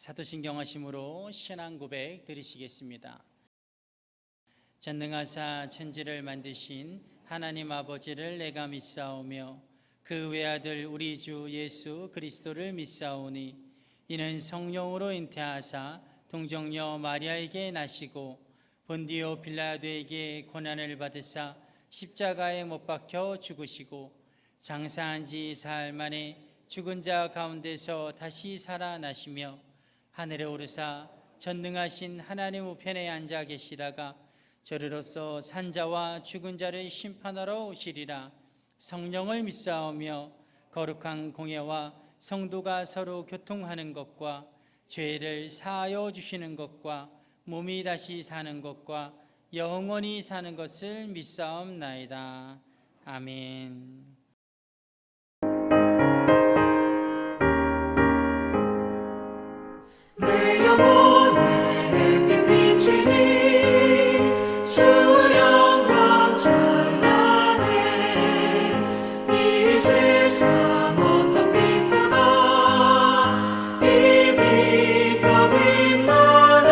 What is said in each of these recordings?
사도신경하심으로 신앙 고백 드리시겠습니다. 전능하사 천지를 만드신 하나님 아버지를 내가 믿사오며 그 외아들 우리 주 예수 그리스도를 믿사오니 이는 성령으로 잉태하사 동정녀 마리아에게 나시고 본디오 빌라도에게 고난을 받으사 십자가에 못 박혀 죽으시고 장사한 지 사흘 만에 죽은 자 가운데서 다시 살아나시며 하늘에 오르사 전능하신 하나님 우편에 앉아 계시다가 저리로서 산자와 죽은 자를 심판하러 오시리라. 성령을 믿사오며 거룩한 공예와 성도가 서로 교통하는 것과 죄를 사하여 주시는 것과 몸이 다시 사는 것과 영원히 사는 것을 믿사옵나이다. 아멘. 내 영혼에 햇빛 비치니 주 영광 찬란해. 이 세상 어떤 빛보다 이 빛 더 빛나네.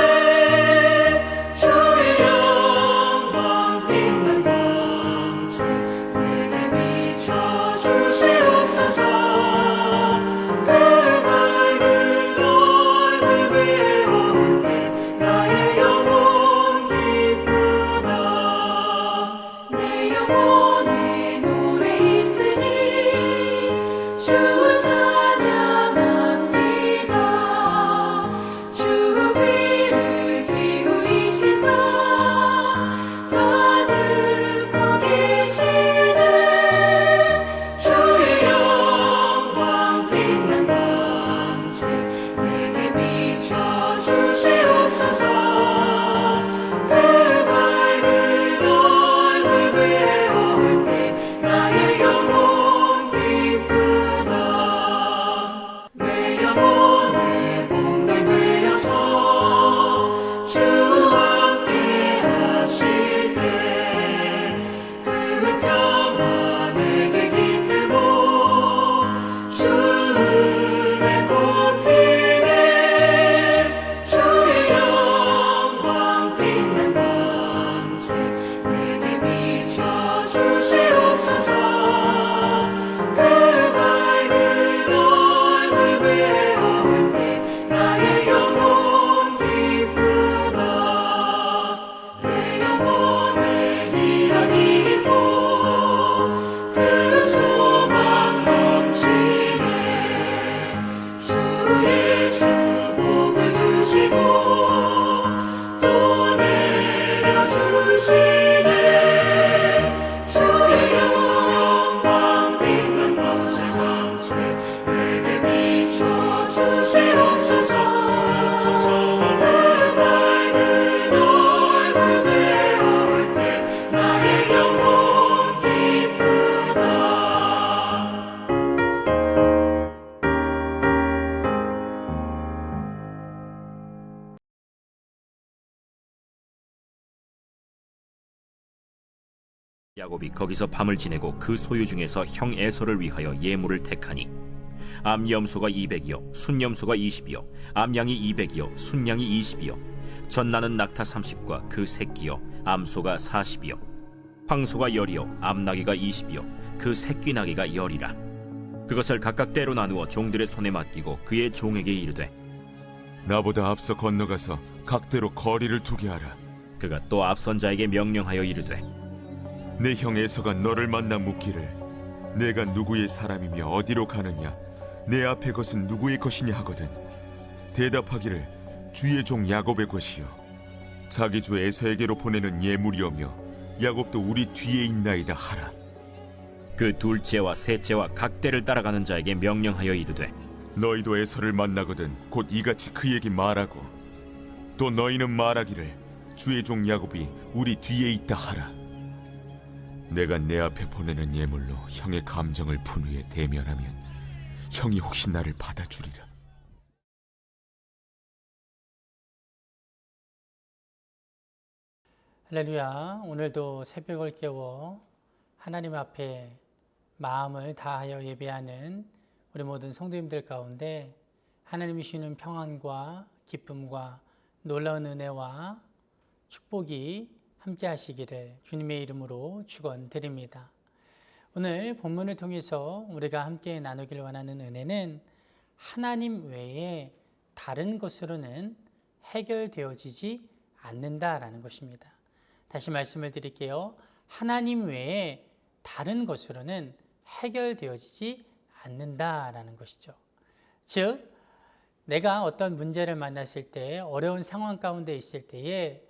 주의 영광 빛난 광채 내게 비춰 주시옵소서. 그 밝은 얼굴 비올 때 나의 영혼 기쁘다. 내 영혼에 노래 있으니 주 찬양합니다. 주 귀를 기울이시사 다 듣고 계시네. 주의 영광 빛난 광채 내게 비춰 주시옵소서. 그 밝은 얼굴 비올 때 나의 영혼 기쁘다. 내 영혼에 몸을 베어서 주와 함께 하실 때 그 평화 내게 깃들고 주 은혜 꽃피네. 주의 영광 빛난 광채 내게 비춰 주시옵소서. 그 밝은 얼굴 비올 때 나의 영혼 기쁘다. 내 영혼에 희락이 있고 그 소망 넘치네. 주 예수 복을 주시고 또 내려주시네. 주의 영광 빛난 광채 내게 비춰 주시옵소서. 그 밝은 얼굴 비올 때 나의 영혼 기쁘다. 야곱이 거기서 밤을 지내고 그 소유 중에서 형 에서를 위하여 예물을 택하니 암염소가 200이요 순염소가 20이요 암양이 200이요 순양이 20이요 전나는 낙타 30과 그 새끼요 암소가 40이요 황소가 10이요 암나귀가 20이요 그 새끼 나귀가 10이라. 그것을 각각 때로 나누어 종들의 손에 맡기고 그의 종에게 이르되 나보다 앞서 건너가서 각대로 거리를 두게 하라. 그가 또 앞선 자에게 명령하여 이르되 내 형 에서가 너를 만나 묻기를 내가 누구의 사람이며 어디로 가느냐 내 앞에 것은 누구의 것이냐 하거든 대답하기를 주의 종 야곱의 것이요 자기 주 에서에게로 보내는 예물이오며 야곱도 우리 뒤에 있나이다 하라. 그 둘째와 셋째와 각대를 따라가는 자에게 명령하여 이르되 너희도 에서를 만나거든 곧 이같이 그에게 말하고 또 너희는 말하기를 주의 종 야곱이 우리 뒤에 있다 하라. 내가 내 앞에 보내는 예물로 형의 감정을 푼 후에 대면하면 형이 혹시 나를 받아주리라. 할렐루야. 오늘도 새벽을 깨워 하나님 앞에 마음을 다하여 예배하는 우리 모든 성도님들 가운데 하나님이 주시는 평안과 기쁨과 놀라운 은혜와 축복이 함께 하시기를 주님의 이름으로 축원드립니다. 오늘 본문을 통해서 우리가 함께 나누길 원하는 은혜는 하나님 외에 다른 것으로는 해결되어지지 않는다라는 것입니다. 다시 말씀을 드릴게요. 하나님 외에 다른 것으로는 해결되어지지 않는다라는 것이죠. 즉, 내가 어떤 문제를 만났을 때, 어려운 상황 가운데 있을 때에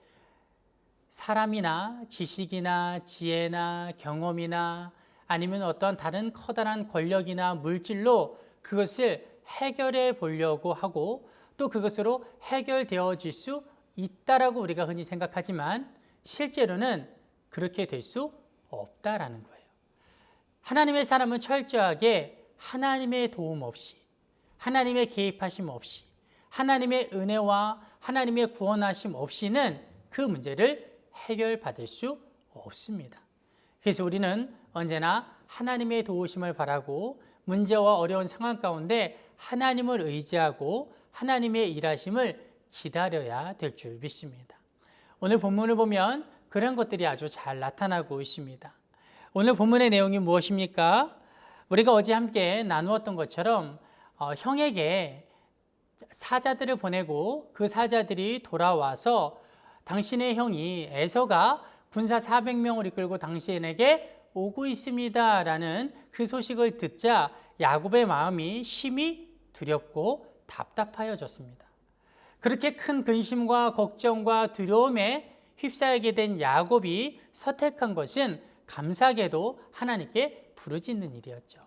사람이나 지식이나 지혜나 경험이나 아니면 어떤 다른 커다란 권력이나 물질로 그것을 해결해 보려고 하고 또 그것으로 해결되어질 수 있다라고 우리가 흔히 생각하지만 실제로는 그렇게 될 수 없다라는 거예요. 하나님의 사람은 철저하게 하나님의 도움 없이, 하나님의 개입하심 없이, 하나님의 은혜와 하나님의 구원하심 없이는 그 문제를 해결받을 수 없습니다. 그래서 우리는 언제나 하나님의 도우심을 바라고 문제와 어려운 상황 가운데 하나님을 의지하고 하나님의 일하심을 기다려야 될 줄 믿습니다. 오늘 본문을 보면 그런 것들이 아주 잘 나타나고 있습니다. 오늘 본문의 내용이 무엇입니까? 우리가 어제 함께 나누었던 것처럼 형에게 사자들을 보내고 그 사자들이 돌아와서 당신의 형이 에서가 군사 400명을 이끌고 당신에게 오고 있습니다 라는 그 소식을 듣자 야곱의 마음이 심히 두렵고 답답하여졌습니다. 그렇게 큰 근심과 걱정과 두려움에 휩싸이게 된 야곱이 선택한 것은 감사하게도 하나님께 부르짖는 일이었죠.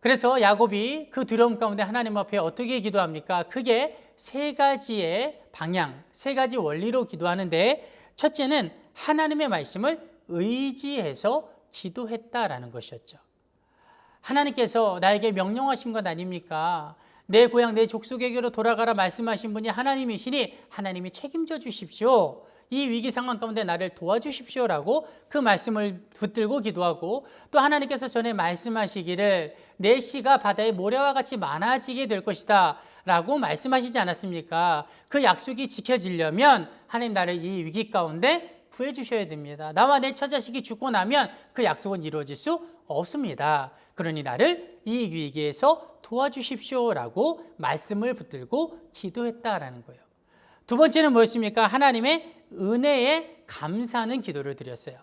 그래서 야곱이 그 두려움 가운데 하나님 앞에 어떻게 기도합니까? 크게 세 가지의 방향, 세 가지 원리로 기도하는데 첫째는 하나님의 말씀을 의지해서 기도했다라는 것이었죠. 하나님께서 나에게 명령하신 것 아닙니까? 내 고향, 내 족속에게로 돌아가라 말씀하신 분이 하나님이시니 하나님이 책임져 주십시오. 이 위기 상황 가운데 나를 도와주십시오라고 그 말씀을 붙들고 기도하고 또 하나님께서 전에 말씀하시기를 내 씨가 바다의 모래와 같이 많아지게 될 것이다 라고 말씀하시지 않았습니까? 그 약속이 지켜지려면 하나님 나를 이 위기 가운데 구해주셔야 됩니다. 나와 내 처자식이 죽고 나면 그 약속은 이루어질 수 없습니다. 그러니 나를 이 위기에서 도와주십시오라고 말씀을 붙들고 기도했다라는 거예요. 두 번째는 무엇입니까? 하나님의 은혜에 감사하는 기도를 드렸어요.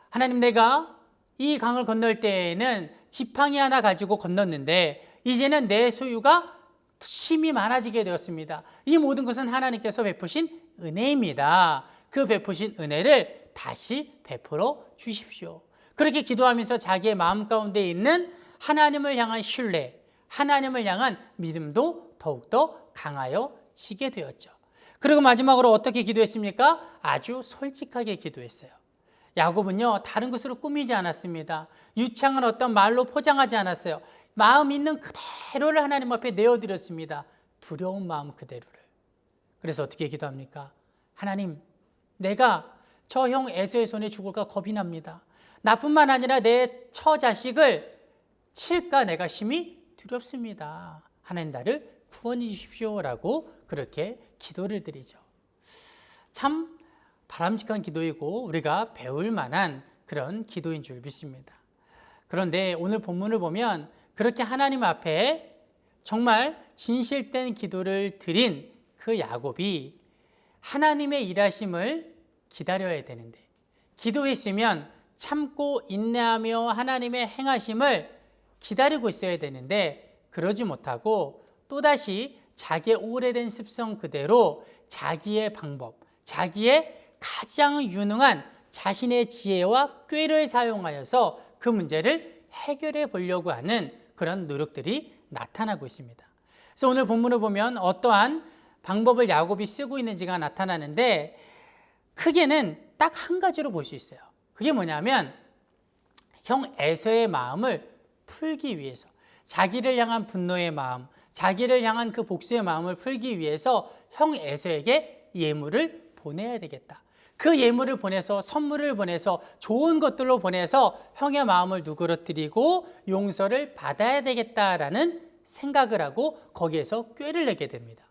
하나님, 내가 이 강을 건널 때에는 지팡이 하나 가지고 건넜는데 이제는 내 소유가 심히 많아지게 되었습니다. 이 모든 것은 하나님께서 베푸신 은혜입니다. 그 베푸신 은혜를 다시 베풀어 주십시오. 그렇게 기도하면서 자기의 마음 가운데 있는 하나님을 향한 신뢰, 하나님을 향한 믿음도 더욱더 강하여지게 되었죠. 그리고 마지막으로 어떻게 기도했습니까? 아주 솔직하게 기도했어요. 야곱은요, 다른 것으로 꾸미지 않았습니다. 유창한 어떤 말로 포장하지 않았어요. 마음 있는 그대로를 하나님 앞에 내어드렸습니다. 두려운 마음 그대로를. 그래서 어떻게 기도합니까? 하나님, 내가 저 형 에서의 손에 죽을까 겁이 납니다. 나뿐만 아니라 내 처자식을 칠까 내가 심히 두렵습니다. 하나님, 나를 구원해 주십시오라고 그렇게 기도를 드리죠. 참 바람직한 기도이고 우리가 배울 만한 그런 기도인 줄 믿습니다. 그런데 오늘 본문을 보면 그렇게 하나님 앞에 정말 진실된 기도를 드린 그 야곱이 하나님의 일하심을 기다려야 되는데, 기도했으면 참고 인내하며 하나님의 행하심을 기다리고 있어야 되는데 그러지 못하고 또다시 자기의 오래된 습성 그대로 자기의 방법, 자기의 가장 유능한 자신의 지혜와 꾀를 사용하여서 그 문제를 해결해 보려고 하는 그런 노력들이 나타나고 있습니다. 그래서 오늘 본문을 보면 어떠한 방법을 야곱이 쓰고 있는지가 나타나는데 크게는 딱 한 가지로 볼 수 있어요. 그게 뭐냐면 형 에서의 마음을 풀기 위해서, 자기를 향한 분노의 마음, 자기를 향한 그 복수의 마음을 풀기 위해서 형 에서에게 예물을 보내야 되겠다. 그 예물을 보내서, 선물을 보내서, 좋은 것들로 보내서 형의 마음을 누그러뜨리고 용서를 받아야 되겠다라는 생각을 하고 거기에서 꾀를 내게 됩니다.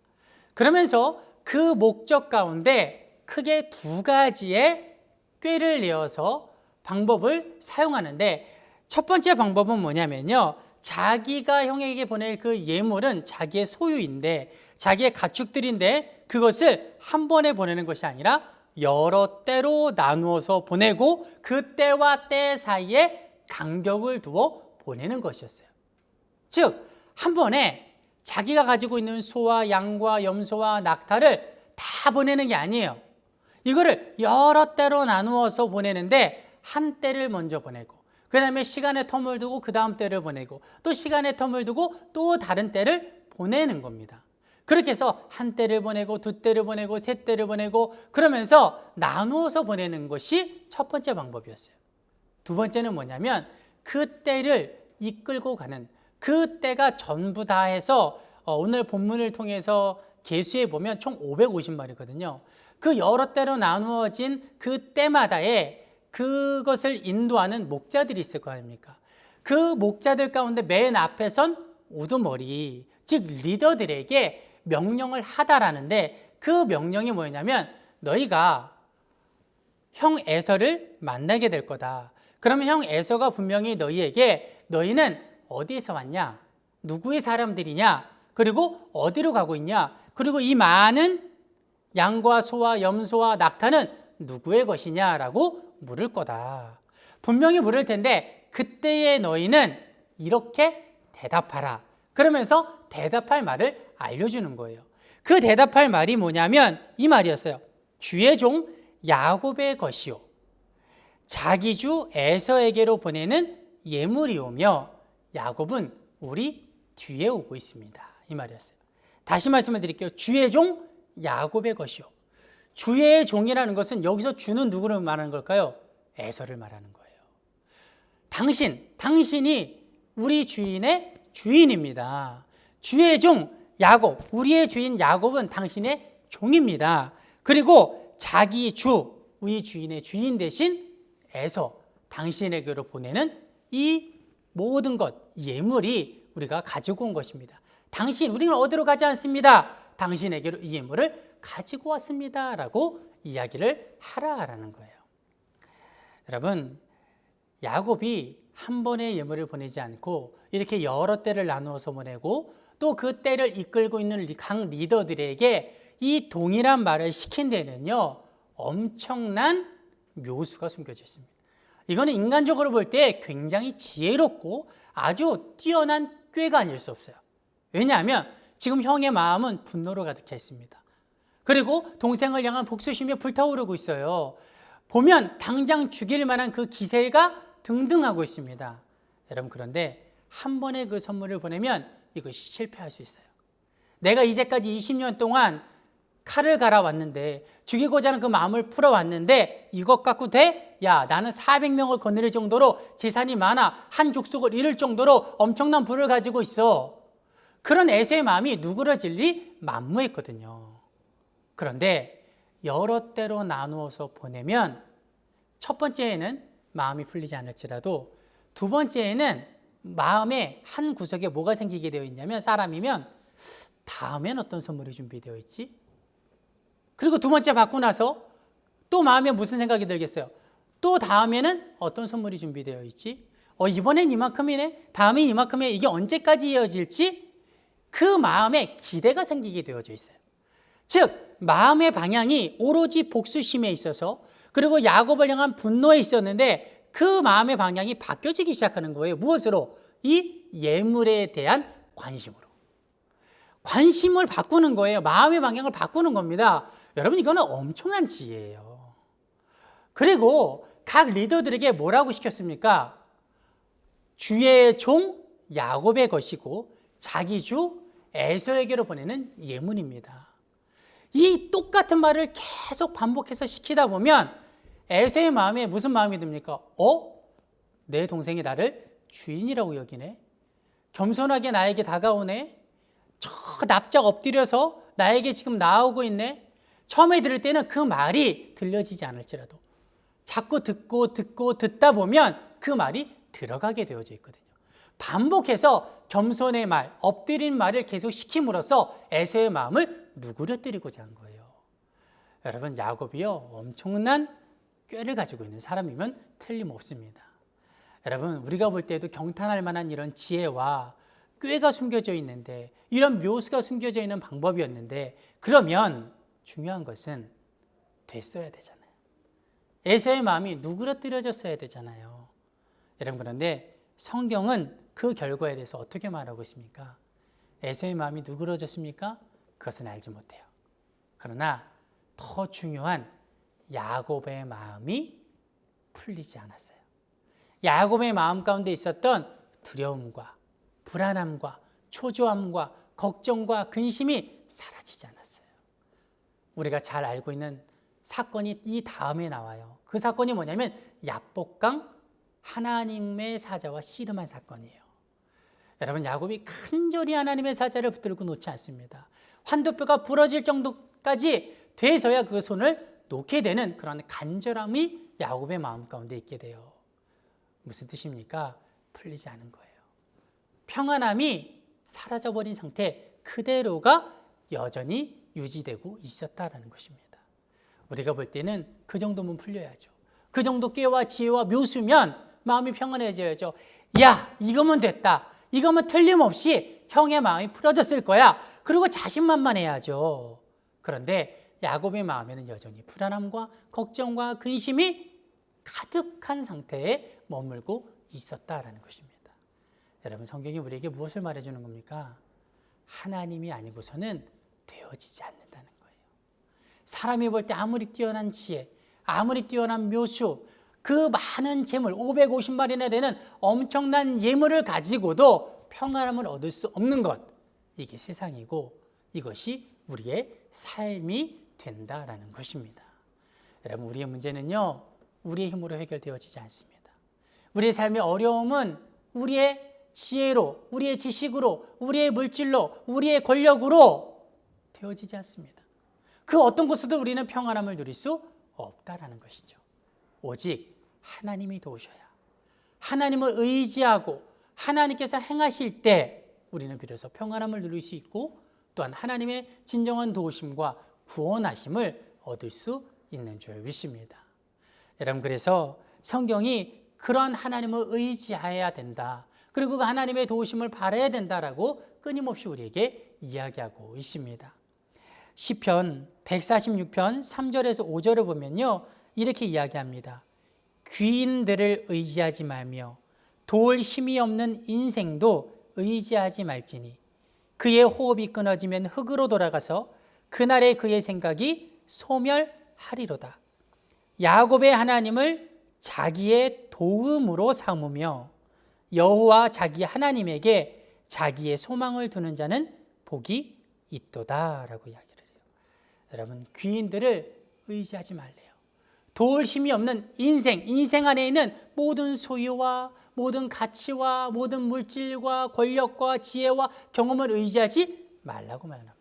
그러면서 그 목적 가운데 크게 두 가지의 꾀를 내어서 방법을 사용하는데, 첫 번째 방법은 뭐냐면요, 자기가 형에게 보낼 그 예물은 자기의 소유인데, 자기의 가축들인데, 그것을 한 번에 보내는 것이 아니라 여러 때로 나누어서 보내고 그 때와 때 사이에 간격을 두어 보내는 것이었어요. 즉, 한 번에 자기가 가지고 있는 소와 양과 염소와 낙타를 다 보내는 게 아니에요. 이거를 여러 때로 나누어서 보내는데, 한 때를 먼저 보내고, 그 다음에 시간의 텀을 두고 그 다음 때를 보내고, 또 시간의 텀을 두고 또 다른 때를 보내는 겁니다. 그렇게 해서 한 때를 보내고 두 때를 보내고 세 때를 보내고, 그러면서 나누어서 보내는 것이 첫 번째 방법이었어요. 두 번째는 뭐냐면, 그 때를 이끌고 가는, 그 때가 전부 다 해서 오늘 본문을 통해서 계수해 보면 총 550마리거든요. 그 여러 때로 나누어진 그 때마다의 그것을 인도하는 목자들이 있을 거 아닙니까? 그 목자들 가운데 맨 앞에 선 우두머리, 즉 리더들에게 명령을 하다라는데, 그 명령이 뭐냐면, 너희가 형 에서를 만나게 될 거다. 그러면 형 에서가 분명히 너희에게, 너희는 어디에서 왔냐? 누구의 사람들이냐? 그리고 어디로 가고 있냐? 그리고 이 많은 양과 소와 염소와 낙타는 누구의 것이냐라고 물을 거다. 분명히 물을 텐데, 그때의 너희는 이렇게 대답하라. 그러면서 대답할 말을 알려주는 거예요. 그 대답할 말이 뭐냐면 이 말이었어요. 주의 종 야곱의 것이요, 자기 주 에서에게로 보내는 예물이오며, 야곱은 우리 뒤에 오고 있습니다. 이 말이었어요. 다시 말씀을 드릴게요. 주의 종 야곱의 것이요. 주의 종이라는 것은 여기서 주는 누구를 말하는 걸까요? 에서를 말하는 거예요. 당신이 우리 주인의 주인입니다. 주의 종 야곱, 우리의 주인 야곱은 당신의 종입니다. 그리고 자기 주, 우리 주인의 주인 대신 에서, 당신에게로 보내는 이 모든 것, 예물이 우리가 가지고 온 것입니다. 우리는 어디로 가지 않습니다. 당신에게로 이 예물을 가지고 왔습니다 라고 이야기를 하라라는 거예요. 여러분, 야곱이 한 번의 예물을 보내지 않고 이렇게 여러 때를 나누어서 보내고, 또 그 때를 이끌고 있는 각 리더들에게 이 동일한 말을 시킨 데는요, 엄청난 묘수가 숨겨져 있습니다. 이거는 인간적으로 볼 때 굉장히 지혜롭고 아주 뛰어난 꾀가 아닐 수 없어요. 왜냐하면 지금 형의 마음은 분노로 가득 차 있습니다. 그리고 동생을 향한 복수심이 불타오르고 있어요. 보면 당장 죽일 만한 그 기세가 등등하고 있습니다. 여러분, 그런데 한 번의 그 선물을 보내면 이것이 실패할 수 있어요. 내가 이제까지 20년 동안 칼을 갈아왔는데, 죽이고자 하는 그 마음을 풀어왔는데, 이것 갖고 돼? 야, 나는 400명을 거느릴 정도로 재산이 많아, 한 족속을 잃을 정도로 엄청난 부를 가지고 있어. 그런 에서의 마음이 누그러질 리 만무했거든요. 그런데 여러 때로 나누어서 보내면, 첫 번째에는 마음이 풀리지 않을지라도 두 번째에는 마음의 한 구석에 뭐가 생기게 되어 있냐면, 사람이면 다음엔 어떤 선물이 준비되어 있지? 그리고 두 번째 받고 나서 또 마음에 무슨 생각이 들겠어요? 또 다음에는 어떤 선물이 준비되어 있지? 이번엔 이만큼이네? 다음엔 이만큼이네? 이게 언제까지 이어질지? 그 마음에 기대가 생기게 되어져 있어요. 즉, 마음의 방향이 오로지 복수심에 있어서, 그리고 야곱을 향한 분노에 있었는데, 그 마음의 방향이 바뀌어지기 시작하는 거예요. 무엇으로? 이 예물에 대한 관심으로. 관심을 바꾸는 거예요. 마음의 방향을 바꾸는 겁니다. 여러분, 이거는 엄청난 지혜예요. 그리고 각 리더들에게 뭐라고 시켰습니까? 주의 종 야곱의 것이고 자기 주 에서에게로 보내는 예물입니다. 이 똑같은 말을 계속 반복해서 시키다 보면 에서의 마음에 무슨 마음이 듭니까? 내 동생이 나를 주인이라고 여기네. 겸손하게 나에게 다가오네. 저 납작 엎드려서 나에게 지금 나오고 있네. 처음에 들을 때는 그 말이 들려지지 않을지라도 자꾸 듣다 보면 그 말이 들어가게 되어져 있거든요. 반복해서 겸손의 말, 엎드린 말을 계속 시킴으로써 에서의 마음을 누그러뜨리고자 한 거예요. 여러분, 야곱이요, 엄청난 꾀를 가지고 있는 사람이면 틀림없습니다. 여러분, 우리가 볼 때도 경탄할 만한 이런 지혜와 꾀가 숨겨져 있는데, 이런 묘수가 숨겨져 있는 방법이었는데, 그러면 중요한 것은 됐어야 되잖아요. 에서의 마음이 누그러뜨려졌어야 되잖아요. 여러분, 그런데 성경은 그 결과에 대해서 어떻게 말하고 있습니까? 에서의 마음이 누그러졌습니까? 그것은 알지 못해요. 그러나 더 중요한 야곱의 마음이 풀리지 않았어요. 야곱의 마음 가운데 있었던 두려움과 불안함과 초조함과 걱정과 근심이 사라지지 않았어요. 우리가 잘 알고 있는 사건이 이 다음에 나와요. 그 사건이 뭐냐면 야복강 하나님의 사자와 씨름한 사건이에요. 여러분, 야곱이 간절히 하나님의 사자를 붙들고 놓지 않습니다. 환도뼈가 부러질 정도까지 돼서야 그 손을 놓게 되는 그런 간절함이 야곱의 마음 가운데 있게 돼요. 무슨 뜻입니까? 풀리지 않은 거예요. 평안함이 사라져버린 상태 그대로가 여전히 유지되고 있었다라는 것입니다. 우리가 볼 때는 그 정도면 풀려야죠. 그 정도 꾀와 지혜와 묘수면 마음이 평안해져야죠. 야, 이거면 됐다. 이거면 틀림없이 형의 마음이 풀어졌을 거야. 그리고 자신만만해야죠. 그런데 야곱의 마음에는 여전히 불안함과 걱정과 근심이 가득한 상태에 머물고 있었다라는 것입니다. 여러분, 성경이 우리에게 무엇을 말해주는 겁니까? 하나님이 아니고서는 되어지지 않는다는 거예요. 사람이 볼 때 아무리 뛰어난 지혜, 아무리 뛰어난 묘수, 그 많은 재물, 550마리나 되는 엄청난 예물을 가지고도 평안함을 얻을 수 없는 것, 이게 세상이고 이것이 우리의 삶이 된다라는 것입니다. 여러분, 우리의 문제는요, 우리의 힘으로 해결되어지지 않습니다. 우리의 삶의 어려움은 우리의 지혜로, 우리의 지식으로, 우리의 물질로, 우리의 권력으로 되어지지 않습니다. 그 어떤 곳에도 우리는 평안함을 누릴 수 없다라는 것이죠. 오직 하나님이 도우셔야, 하나님을 의지하고 하나님께서 행하실 때 우리는 비로소 평안함을 누릴 수 있고, 또한 하나님의 진정한 도우심과 구원하심을 얻을 수 있는 줄 믿습니다. 여러분, 그래서 성경이 그런 하나님을 의지해야 된다, 그리고 그 하나님의 도우심을 바라야 된다라고 끊임없이 우리에게 이야기하고 있습니다. 시편 146편 3절에서 5절을 보면요, 이렇게 이야기합니다. 귀인들을 의지하지 말며 도울 힘이 없는 인생도 의지하지 말지니 그의 호흡이 끊어지면 흙으로 돌아가서 그날에 그의 생각이 소멸하리로다. 야곱의 하나님을 자기의 도움으로 삼으며 여호와 자기 하나님에게 자기의 소망을 두는 자는 복이 있도다라고 이야기를 해요. 여러분, 귀인들을 의지하지 말래요. 도울 힘이 없는 인생 안에 있는 모든 소유와 모든 가치와 모든 물질과 권력과 지혜와 경험을 의지하지 말라고 말합니다.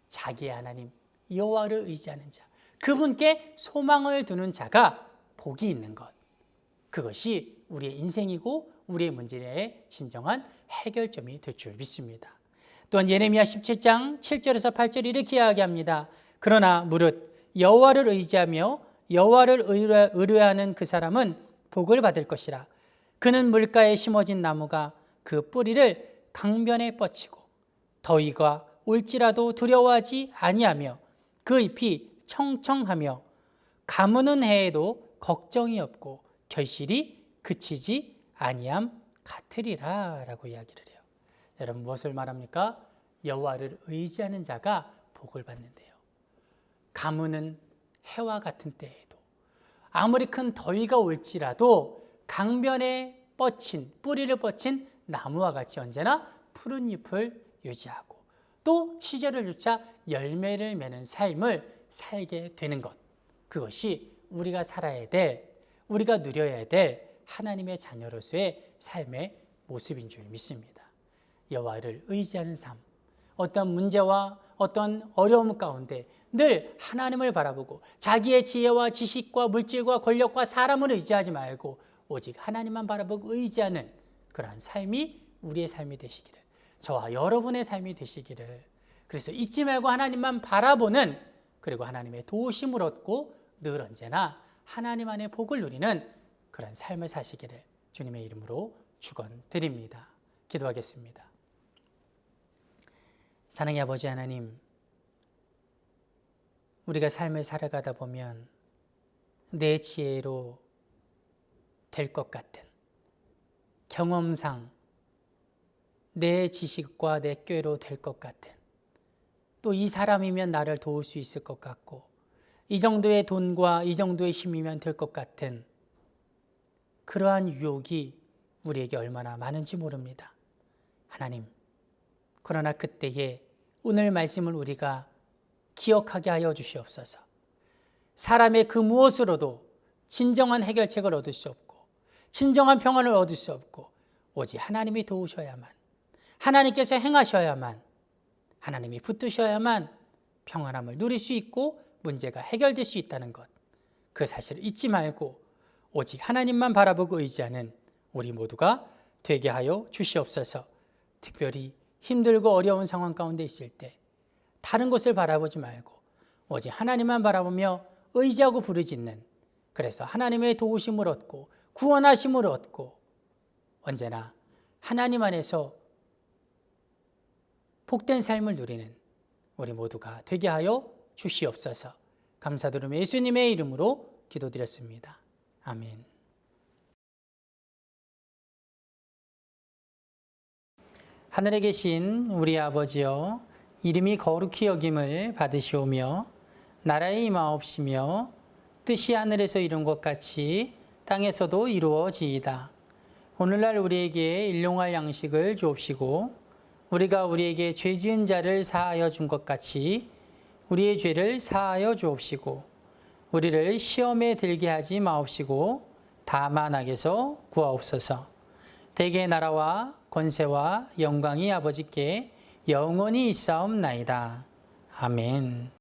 자기의 하나님 여호와를 의지하는 자, 그분께 소망을 두는 자가 복이 있는 것, 그것이 우리의 인생이고 우리의 문제의 진정한 해결점이 될 줄 믿습니다. 또한 예레미야 17장 7절에서 8절 이렇게 이야기합니다. 그러나 무릇 여호와를 의지하며 여호와를 의뢰하는 그 사람은 복을 받을 것이라. 그는 물가에 심어진 나무가 그 뿌리를 강변에 뻗치고 더위가 올지라도 두려워하지 아니하며 그 잎이 청청하며 가무는 해에도 걱정이 없고 결실이 그치지 아니함 같으리라 라고 이야기를 해요. 여러분, 무엇을 말합니까? 여호와를 의지하는 자가 복을 받는데요. 가무는 해와 같은 때에도 아무리 큰 더위가 올지라도 강변에 뻗친, 뿌리를 뻗친 나무와 같이 언제나 푸른 잎을 유지하고 또 시절을 주차 열매를 맺는 삶을 살게 되는 것, 그것이 우리가 살아야 될, 우리가 누려야 될 하나님의 자녀로서의 삶의 모습인 줄 믿습니다. 여호와를 의지하는 삶, 어떤 문제와 어떤 어려움 가운데 늘 하나님을 바라보고 자기의 지혜와 지식과 물질과 권력과 사람을 의지하지 말고 오직 하나님만 바라보고 의지하는 그러한 삶이 우리의 삶이 되시기를, 저와 여러분의 삶이 되시기를, 그래서 잊지 말고 하나님만 바라보는, 그리고 하나님의 도우심을 얻고 늘 언제나 하나님 안에 복을 누리는 그런 삶을 사시기를 주님의 이름으로 축원드립니다. 기도하겠습니다. 사랑의 아버지 하나님, 우리가 삶을 살아가다 보면 내 지혜로 될 것 같은, 경험상 내 지식과 내 꾀로 될 것 같은, 또 이 사람이면 나를 도울 수 있을 것 같고, 이 정도의 돈과 이 정도의 힘이면 될 것 같은 그러한 유혹이 우리에게 얼마나 많은지 모릅니다. 하나님, 그러나 그때에 오늘 말씀을 우리가 기억하게 하여 주시옵소서. 사람의 그 무엇으로도 진정한 해결책을 얻을 수 없고, 진정한 평안을 얻을 수 없고, 오직 하나님이 도우셔야만, 하나님께서 행하셔야만, 하나님이 붙드셔야만 평안함을 누릴 수 있고 문제가 해결될 수 있다는 것, 그 사실을 잊지 말고 오직 하나님만 바라보고 의지하는 우리 모두가 되게 하여 주시옵소서. 특별히 힘들고 어려운 상황 가운데 있을 때 다른 곳을 바라보지 말고 오직 하나님만 바라보며 의지하고 부르짖는, 그래서 하나님의 도우심을 얻고 구원하심을 얻고 언제나 하나님 안에서 복된 삶을 누리는 우리 모두가 되게 하여 주시옵소서. 감사드리며 예수님의 이름으로 기도드렸습니다. 아멘. 하늘에 계신 우리 아버지여, 이름이 거룩히 여김을 받으시오며 나라의 임하옵시며 뜻이 하늘에서 이룬 것 같이 땅에서도 이루어지이다. 오늘날 우리에게 일용할 양식을 주옵시고 우리가 우리에게 죄 지은 자를 사하여 준 것 같이 우리의 죄를 사하여 주옵시고 우리를 시험에 들게 하지 마옵시고 다만 악에서 구하옵소서. 대개의 나라와 권세와 영광이 아버지께 영원히 있사옵나이다. 아멘.